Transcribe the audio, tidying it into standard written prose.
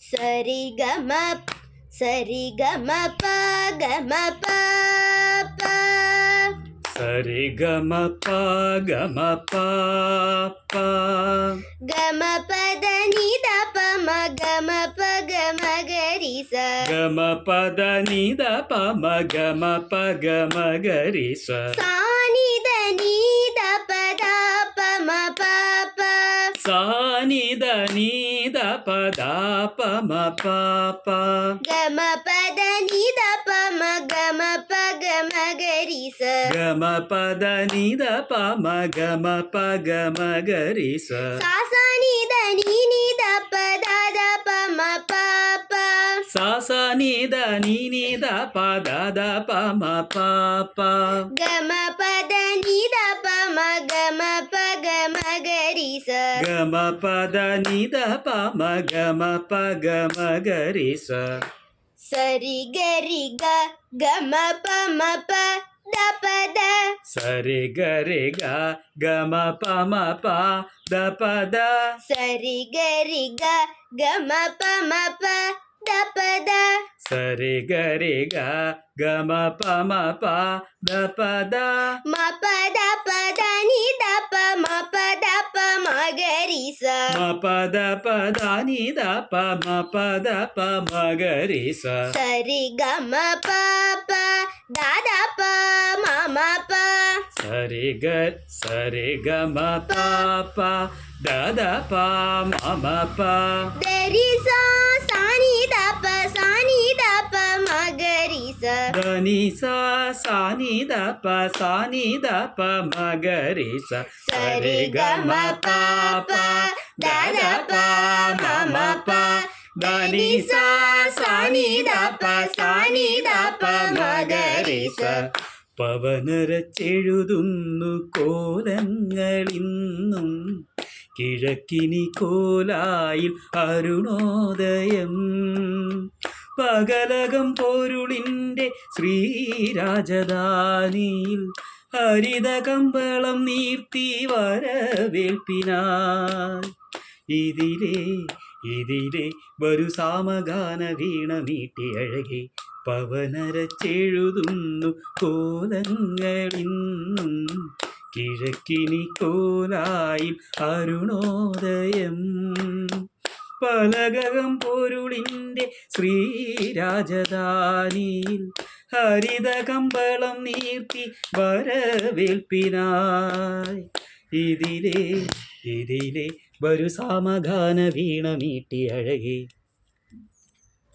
സരി ഗമ സരി ഗമ പ ഗമ പ പ സരി ഗമ പ ഗമ പ പ ഗമ പദ നിദ പ മ ഗമ പ ഗമ ഗരി സ ഗമ പദ നിദ പ മ ഗമ പ ഗമ ഗരി സ സാ നിദ നിദ പദ പ മ പ പ സാ നിദ നിദ പദ പ മ പ പ ഗമ പദ നിദ പ മ ഗമ പ ഗമ ഗരി സ ഗമ പദ നിദ പ മ ഗമ പ ഗമ ഗരി സ സാ സാ നിദ നി നിദ പദ ദ പ മ പ പ സാ സാ നിദ നി നിദ പദ ദ പ മ പ പ ഗമ പദ നിദ പ മ ഗമ പ ഗമ ഗരി സ ഗമ പദ നിദ പ മ ഗമ പ ഗമ ഗരി സ സരി ഗരി ഗ ഗമ പ മ പ ദ പ ദ സരി ഗരി ഗ ഗമ പ മ പ ദ പ ദ സരി ഗരി ഗ ഗമ പ മ പ ദ പ ദ സരി ഗരി ഗ ഗമ പ മ പ ദ പ ദ മ പ ദ പ ദ നി ദ പ മ പ ദ പ മ ഗരി സ മ പ ദ പ ദ നി ദ പ മ പ ദ പ മ ഗരി സ സരി ഗമ പ പ ദ ദ പ മ മ പ സരി ഗമ പ പ ദ ദ പ മ മ പ ദരി സ സാ നി ദ പ സാ നി ദ പ മ ഗരി സ ധ നി സ സാ നി ദ പ സാ നി ദ പ മ ഗരി സ സരി ഗമ പ പ ദ ദ പ മ മ പ ധ നി സ സാ നി ദ പ സാ നി ദ പ മ ഗരി സ പവനരച്ചെഴുതുന്നു കോലങ്ങളിന്നും കിഴക്കിനി കോലായിൽ അരുണോദയം പകലകം പൊരുളിൻ്റെ ശ്രീരാജധാനിയിൽ ഹരിത കമ്പളം നീർത്തി വരവേൽപ്പിനായി ഇതിലെ വരു സാമഗാന വീണ മീട്ടി അഴകെ പവനരച്ചെഴുതുന്നു കോലങ്ങളിന്നും കിഴക്കിനി കോലായിൽ അരുണോദയം പലകം പൊരുളിൻ്റെ ശ്രീരാജധാനിയിൽ ഹരിത കമ്പളം നീർത്തി വരവേൽപ്പിനായി ഇതിലെ വരു സാമഗാന വീണ മീട്ടി അഴകെ